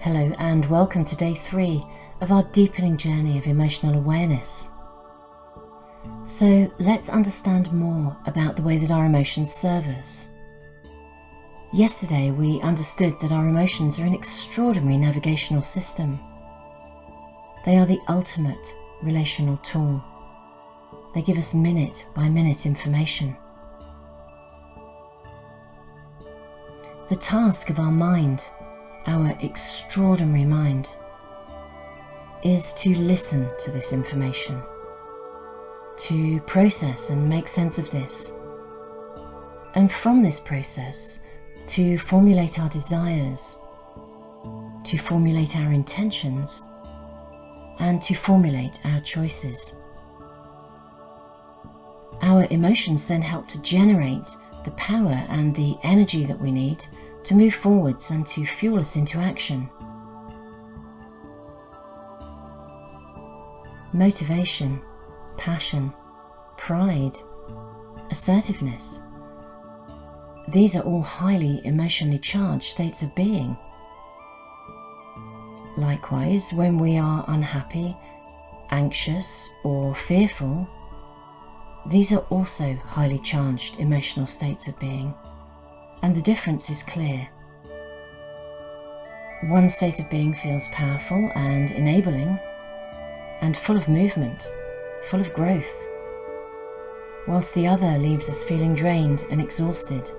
Hello and welcome to day 3 of our deepening journey of emotional awareness. So let's understand more about the way that our emotions serve us. Yesterday we understood that our emotions are an extraordinary navigational system. They are the ultimate relational tool. They give us minute by minute information. The task of our mind, our extraordinary mind, is to listen to this information, to process and make sense of this, and from this process to formulate our desires, to formulate our intentions, and to formulate our choices. Our emotions then help to generate the power and the energy that we need to move forwards and to fuel us into action. Motivation, passion, pride, assertiveness. These are all highly emotionally charged states of being. Likewise, when we are unhappy, anxious, or fearful, these are also highly charged emotional states of being. And the difference is clear. One state of being feels powerful and enabling and full of movement, full of growth, whilst the other leaves us feeling drained and exhausted.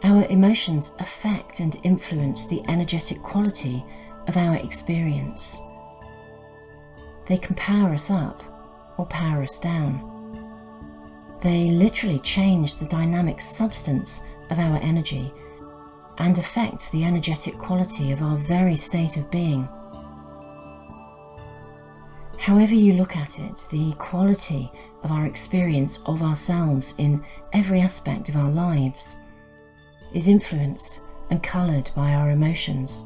Our emotions affect and influence the energetic quality of our experience. They can power us up or power us down. They literally change the dynamic substance of our energy and affect the energetic quality of our very state of being. However you look at it, the quality of our experience of ourselves in every aspect of our lives is influenced and coloured by our emotions.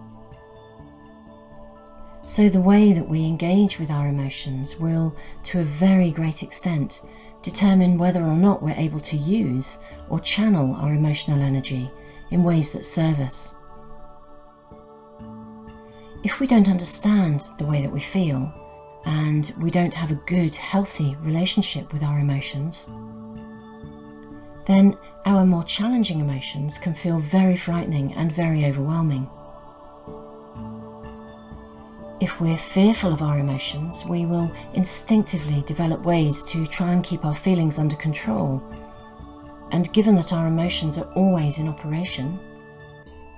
So the way that we engage with our emotions will, to a very great extent, determine whether or not we're able to use or channel our emotional energy in ways that serve us. If we don't understand the way that we feel, and we don't have a good, healthy relationship with our emotions, then our more challenging emotions can feel very frightening and very overwhelming. If we're fearful of our emotions, we will instinctively develop ways to try and keep our feelings under control. And given that our emotions are always in operation,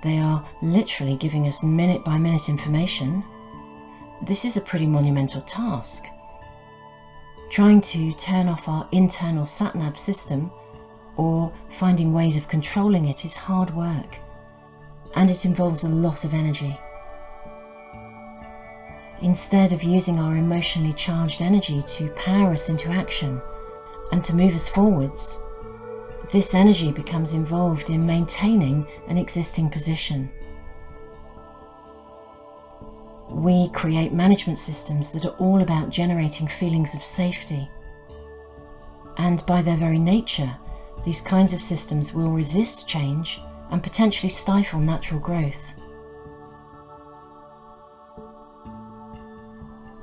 they are literally giving us minute by minute information, this is a pretty monumental task. Trying to turn off our internal sat-nav system or finding ways of controlling it is hard work, and it involves a lot of energy. Instead of using our emotionally charged energy to power us into action and to move us forwards, this energy becomes involved in maintaining an existing position. We create management systems that are all about generating feelings of safety. And by their very nature, these kinds of systems will resist change and potentially stifle natural growth.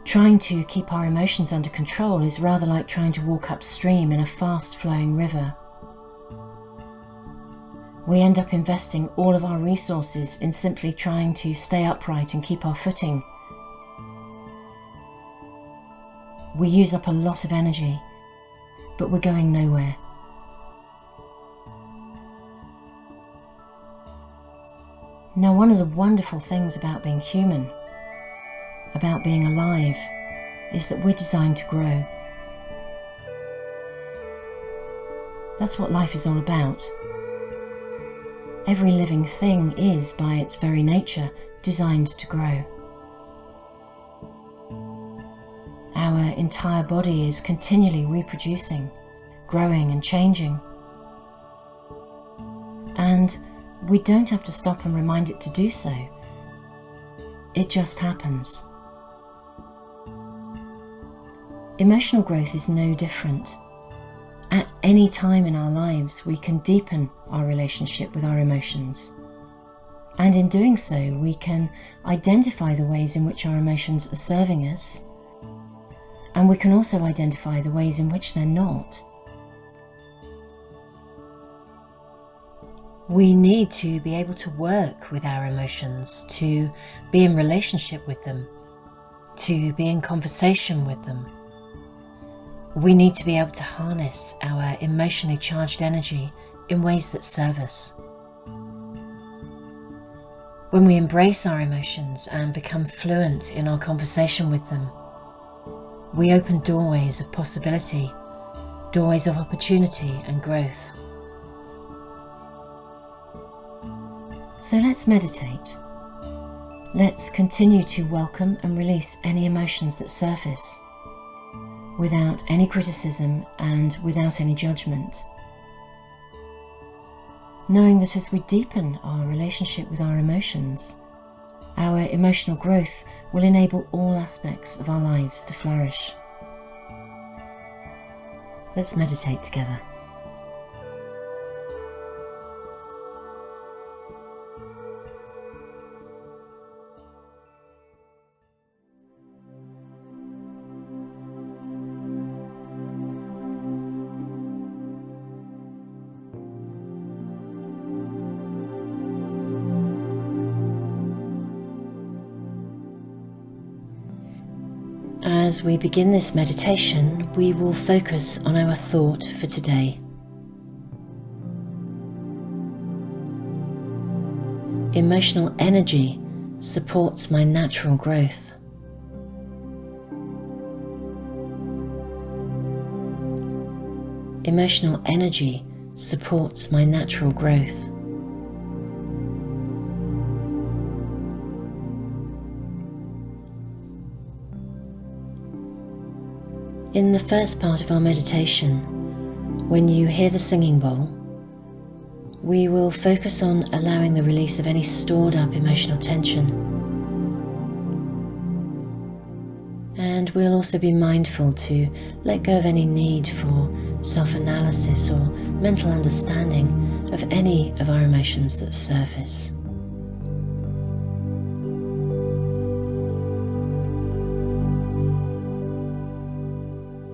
Trying to keep our emotions under control is rather like trying to walk upstream in a fast-flowing river. We end up investing all of our resources in simply trying to stay upright and keep our footing. We use up a lot of energy, but we're going nowhere. Now, one of the wonderful things about being human, about being alive, is that we're designed to grow. That's what life is all about. Every living thing is, by its very nature, designed to grow. Our entire body is continually reproducing, growing and changing. And we don't have to stop and remind it to do so. It just happens. Emotional growth is no different. At any time in our lives, we can deepen our relationship with our emotions. And in doing so, we can identify the ways in which our emotions are serving us, and we can also identify the ways in which they're not. We need to be able to work with our emotions, to be in relationship with them, to be in conversation with them. We need to be able to harness our emotionally charged energy in ways that serve us. When we embrace our emotions and become fluent in our conversation with them, we open doorways of possibility, doorways of opportunity and growth. So let's meditate. Let's continue to welcome and release any emotions that surface, without any criticism and without any judgment. Knowing that as we deepen our relationship with our emotions, our emotional growth will enable all aspects of our lives to flourish. Let's meditate together. As we begin this meditation, we will focus on our thought for today. Emotional energy supports my natural growth. Emotional energy supports my natural growth. In the first part of our meditation, when you hear the singing bowl, we will focus on allowing the release of any stored up emotional tension. And we'll also be mindful to let go of any need for self-analysis or mental understanding of any of our emotions that surface.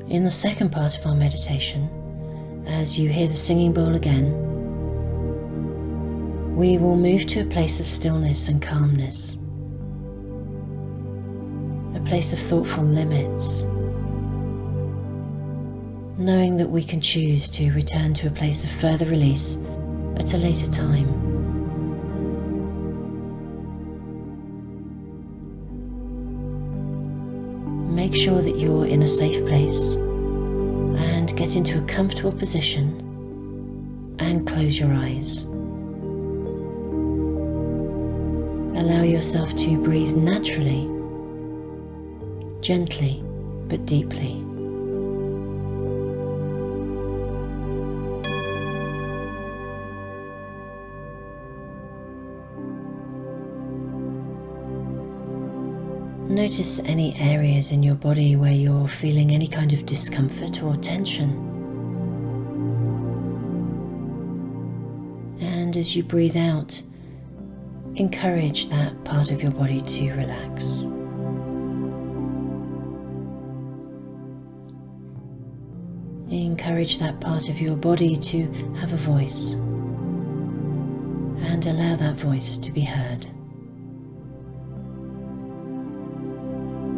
In the second part of our meditation, as you hear the singing bowl again, we will move to a place of stillness and calmness, a place of thoughtful limits, knowing that we can choose to return to a place of further release at a later time. Make sure that you're in a safe place and get into a comfortable position and close your eyes. Allow yourself to breathe naturally, gently but deeply. Notice any areas in your body where you're feeling any kind of discomfort or tension. And as you breathe out, encourage that part of your body to relax. Encourage that part of your body to have a voice, and allow that voice to be heard.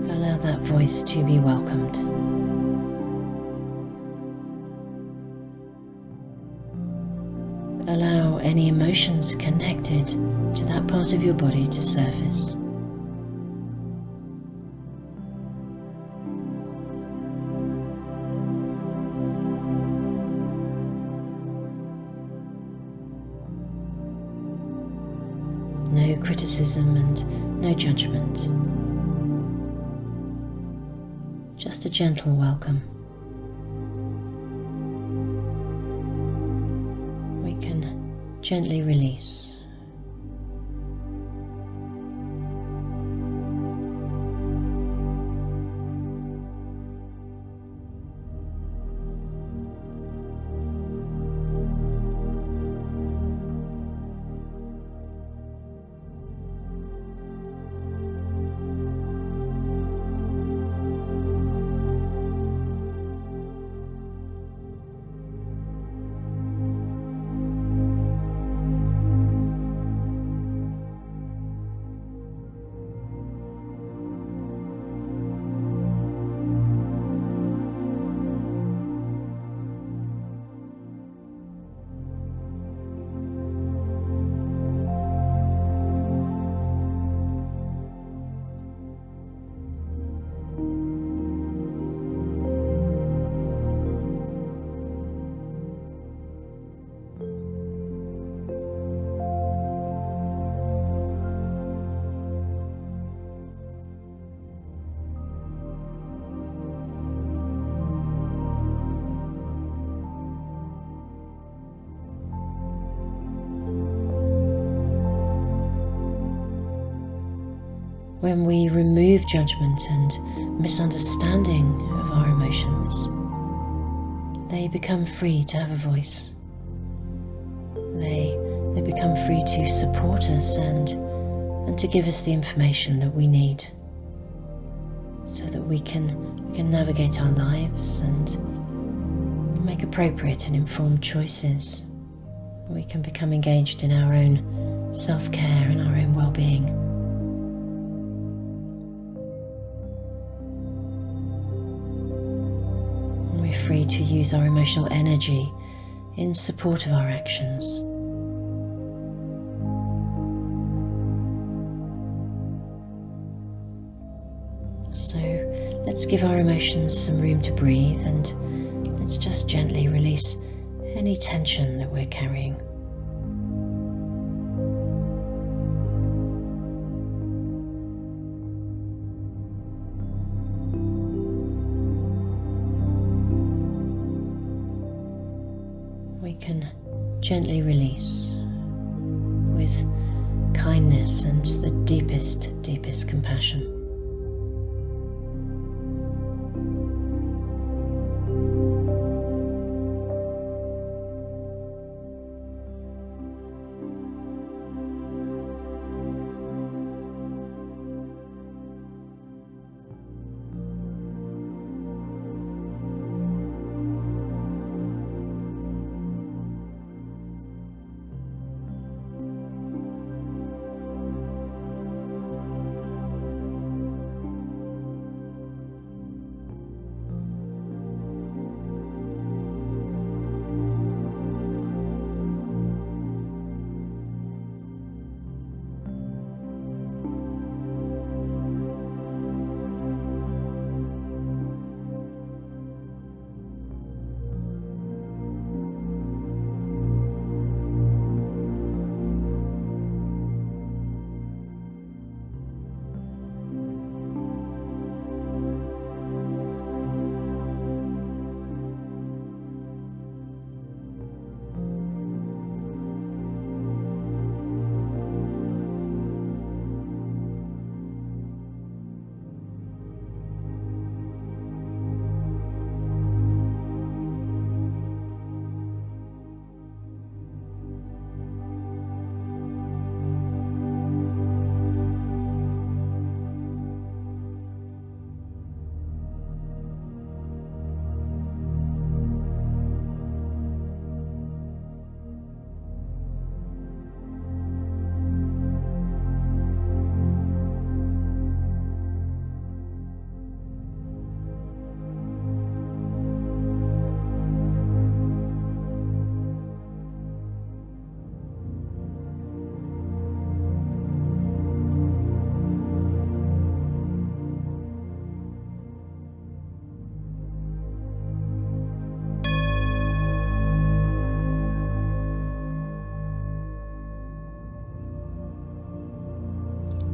Allow that voice to be welcomed. Allow any emotions connected to that part of your body to surface. No criticism and no judgment. Just a gentle welcome. We can gently release. when we remove judgment and misunderstanding of our emotions, they become free to have a voice. They become free to support us and to give us the information that we need so that we can navigate our lives and make appropriate and informed choices. We can become engaged in our own self-care and our own well-being. We're free to use our emotional energy in support of our actions. So let's give our emotions some room to breathe, and let's just gently release any tension that we're carrying. We can gently release with kindness and the deepest compassion.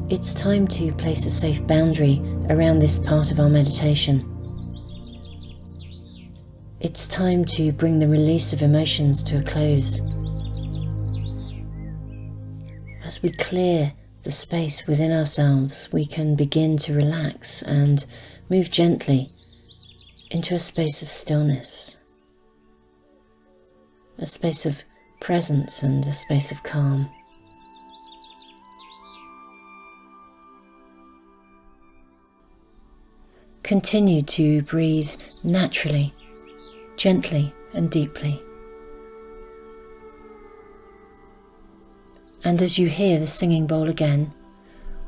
It's time to place a safe boundary around this part of our meditation. It's time to bring the release of emotions to a close. As we clear the space within ourselves, we can begin to relax and move gently into a space of stillness, a space of presence and a space of calm. Continue to breathe naturally, gently and deeply. And as you hear the singing bowl again,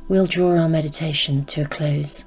we'll draw our meditation to a close.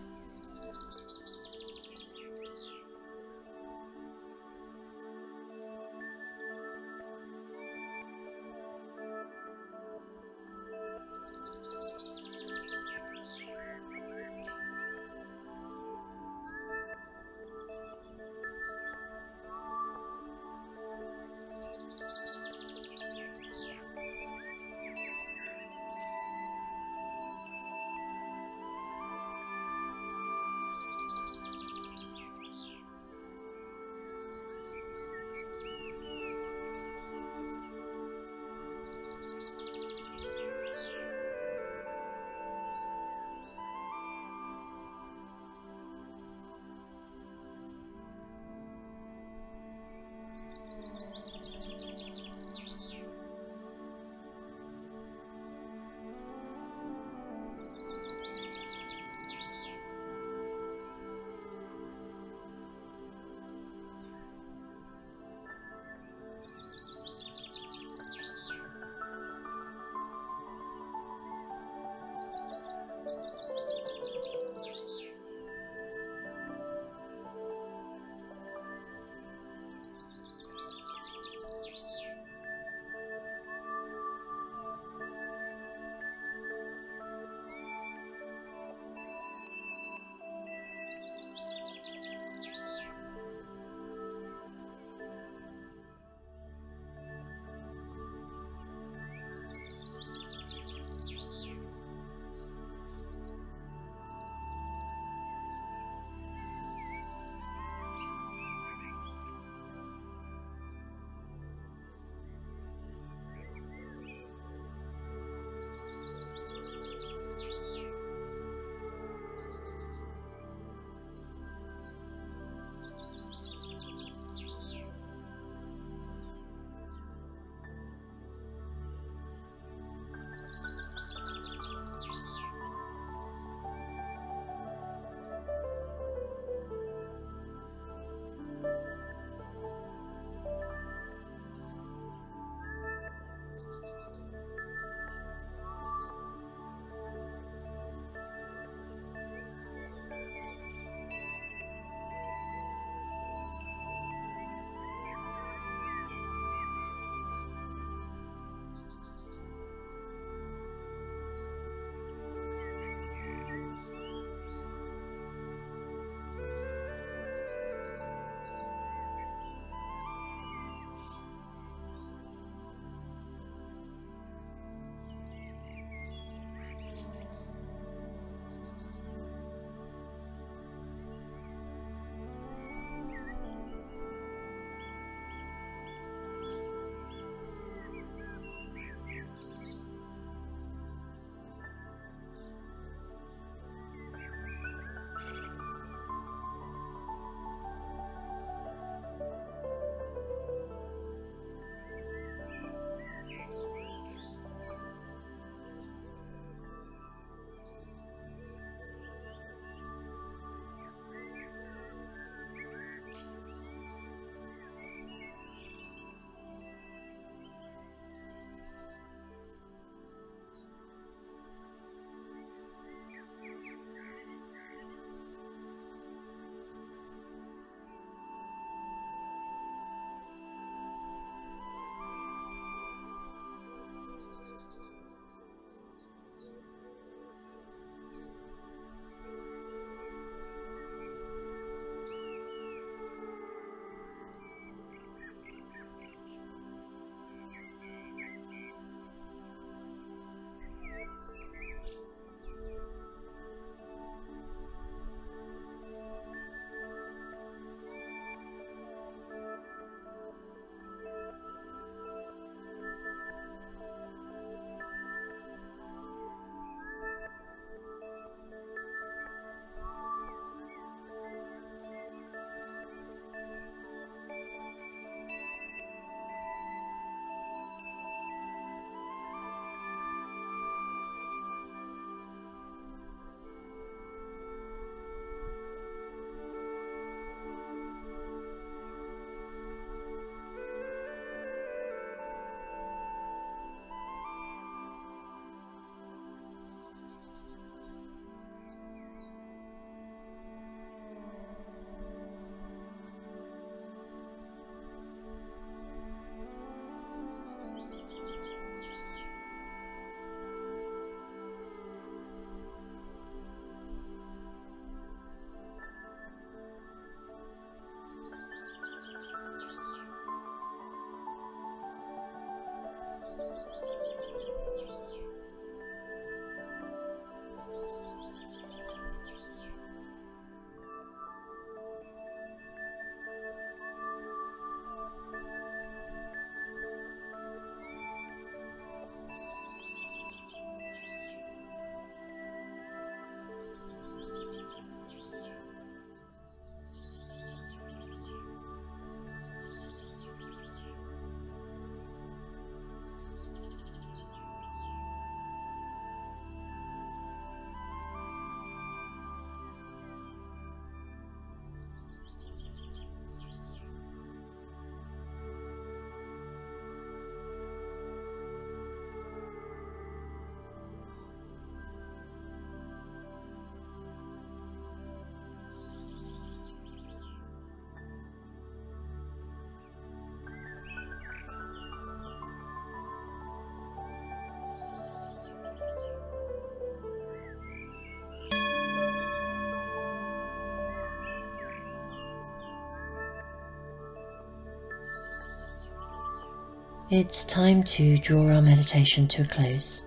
It's time to draw our meditation to a close.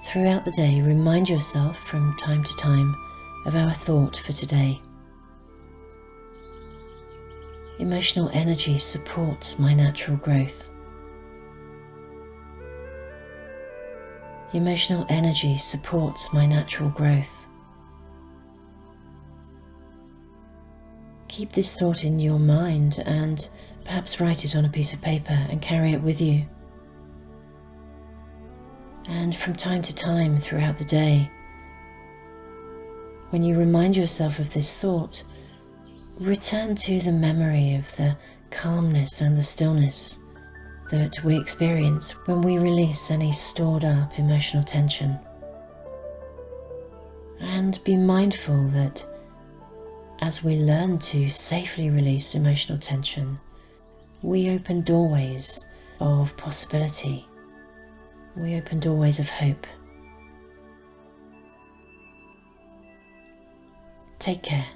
Throughout the day, remind yourself from time to time of our thought for today. Emotional energy supports my natural growth. Emotional energy supports my natural growth. Keep this thought in your mind and perhaps write it on a piece of paper and carry it with you. And from time to time throughout the day, when you remind yourself of this thought, return to the memory of the calmness and the stillness that we experience when we release any stored up emotional tension. And be mindful that as we learn to safely release emotional tension, we open doorways of possibility. We open doorways of hope. Take care.